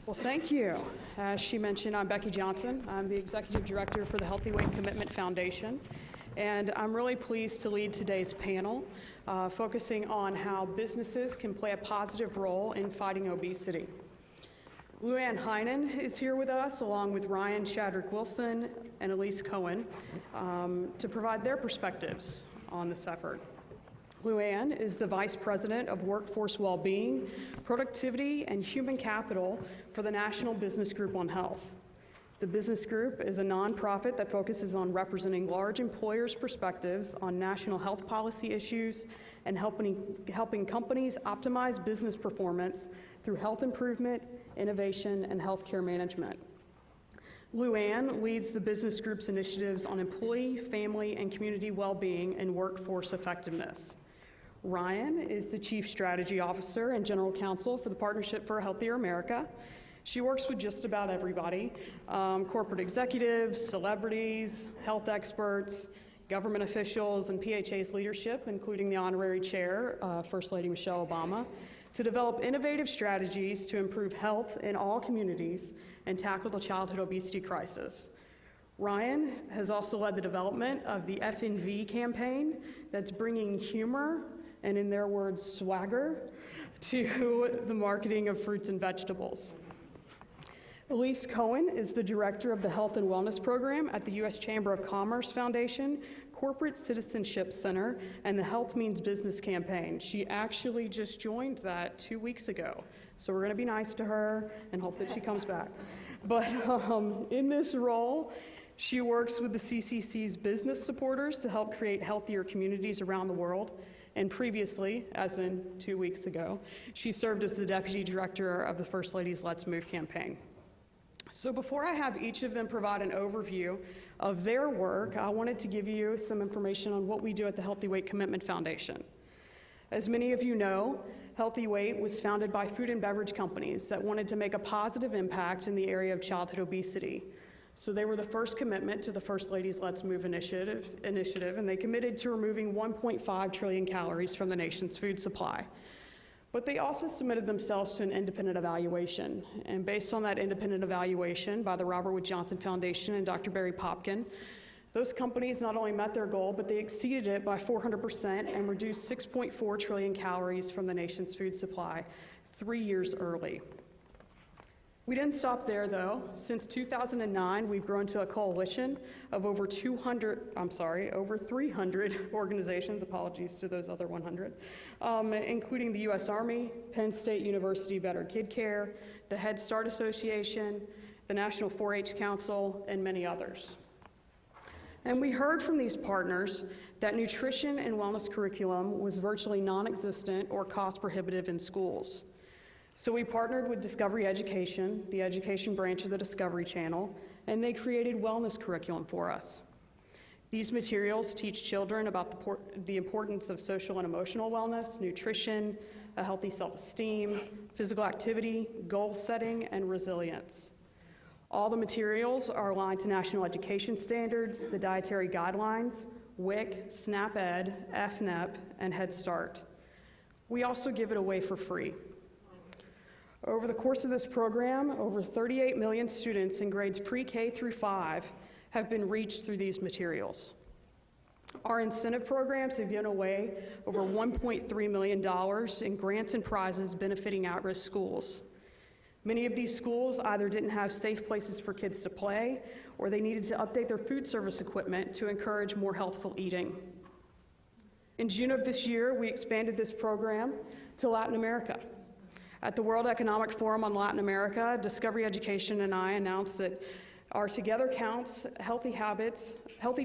Well, thank you. As she mentioned, I'm Becky Johnson. I'm the Executive Director for the Healthy Weight Commitment Foundation, and I'm really pleased to lead today's panel, focusing on how businesses can play a positive role in fighting obesity. Luann Heinen is here with us, along with Ryan Shadrick-Wilson and Elise Cohen, to provide their perspectives on this effort. Luann is the Vice President of Workforce Wellbeing, Productivity, and Human Capital for the National Business Group on Health. The Business Group is a nonprofit that focuses on representing large employers' perspectives on national health policy issues and helping companies optimize business performance through health improvement, innovation, and healthcare management. Luann leads the Business Group's initiatives on employee, family, and community well-being and workforce effectiveness. Ryan is the Chief Strategy Officer and General Counsel for the Partnership for a Healthier America. She works with just about everybody, corporate executives, celebrities, health experts, government officials, and PHA's leadership, including the Honorary Chair, First Lady Michelle Obama, to develop innovative strategies to improve health in all communities and tackle the childhood obesity crisis. Ryan has also led the development of the FNV campaign that's bringing humor, and in their words, swagger, to the marketing of fruits and vegetables. Elise Cohen is the Director of the Health and Wellness Program at the U.S. Chamber of Commerce Foundation, Corporate Citizenship Center, and the Health Means Business campaign. She actually just joined that 2 weeks ago, so we're going to be nice to her and hope that she comes back. But in this role, she works with the CCC's business supporters to help create healthier communities around the world. And previously, as in 2 weeks ago, she served as the Deputy Director of the First Lady's Let's Move campaign. So before I have each of them provide an overview of their work, I wanted to give you some information on what we do at the Healthy Weight Commitment Foundation. As many of you know, Healthy Weight was founded by food and beverage companies that wanted to make a positive impact in the area of childhood obesity. So they were the first commitment to the First Lady's Let's Move initiative, and they committed to removing 1.5 trillion calories from the nation's food supply. But they also submitted themselves to an independent evaluation. And based on that independent evaluation by the Robert Wood Johnson Foundation and Dr. Barry Popkin, those companies not only met their goal, but they exceeded it by 400% and reduced 6.4 trillion calories from the nation's food supply 3 years early. We didn't stop there, though. Since 2009, we've grown to a coalition of over 300 organizations, apologies to those other 100, including the U.S. Army, Penn State University Better Kid Care, the Head Start Association, the National 4-H Council, and many others. And we heard from these partners that nutrition and wellness curriculum was virtually non-existent or cost prohibitive in schools. So we partnered with Discovery Education, the education branch of the Discovery Channel, and they created wellness curriculum for us. These materials teach children about the importance of social and emotional wellness, nutrition, a healthy self-esteem, physical activity, goal setting, and resilience. All the materials are aligned to national education standards, the dietary guidelines, WIC, SNAP-Ed, FNEP, and Head Start. We also give it away for free. Over the course of this program, over 38 million students in grades pre-K through 5 have been reached through these materials. Our incentive programs have given away over $1.3 million in grants and prizes benefiting at-risk schools. Many of these schools either didn't have safe places for kids to play, or they needed to update their food service equipment to encourage more healthful eating. In June of this year, we expanded this program to Latin America. At the World Economic Forum on Latin America, Discovery Education and I announced that our Together Counts Healthy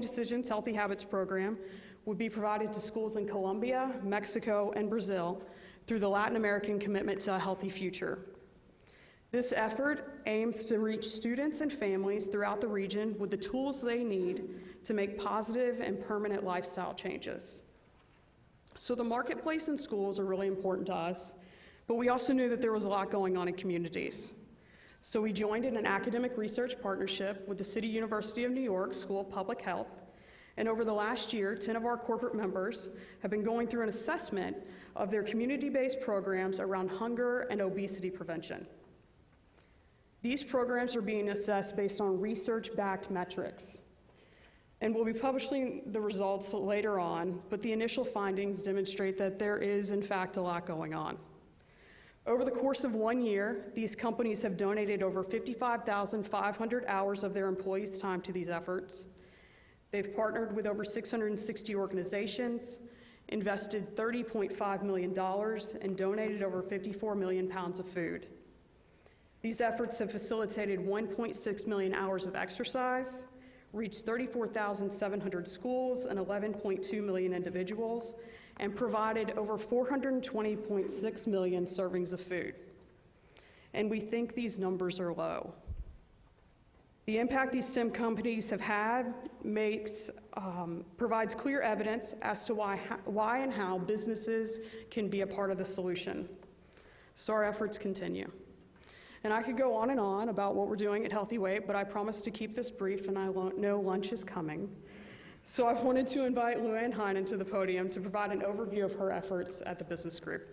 Decisions, Healthy Habits program would be provided to schools in Colombia, Mexico, and Brazil through the Latin American Commitment to a Healthy Future. This effort aims to reach students and families throughout the region with the tools they need to make positive and permanent lifestyle changes. So the marketplace and schools are really important to us, but we also knew that there was a lot going on in communities. So we joined in an academic research partnership with the City University of New York School of Public Health, and over the last year, 10 of our corporate members have been going through an assessment of their community-based programs around hunger and obesity prevention. These programs are being assessed based on research-backed metrics. And we'll be publishing the results later on, but the initial findings demonstrate that there is, in fact, a lot going on. Over the course of 1 year, these companies have donated over 55,500 hours of their employees' time to these efforts. They've partnered with over 660 organizations, invested $30.5 million, and donated over 54 million pounds of food. These efforts have facilitated 1.6 million hours of exercise, reached 34,700 schools and 11.2 million individuals, and provided over 420.6 million servings of food. And we think these numbers are low. The impact these STEM companies have had provides clear evidence as to why and how businesses can be a part of the solution. So our efforts continue. And I could go on and on about what we're doing at Healthy Weight, but I promise to keep this brief, and I know lunch is coming. So I wanted to invite Luann Heinen to the podium to provide an overview of her efforts at the business group.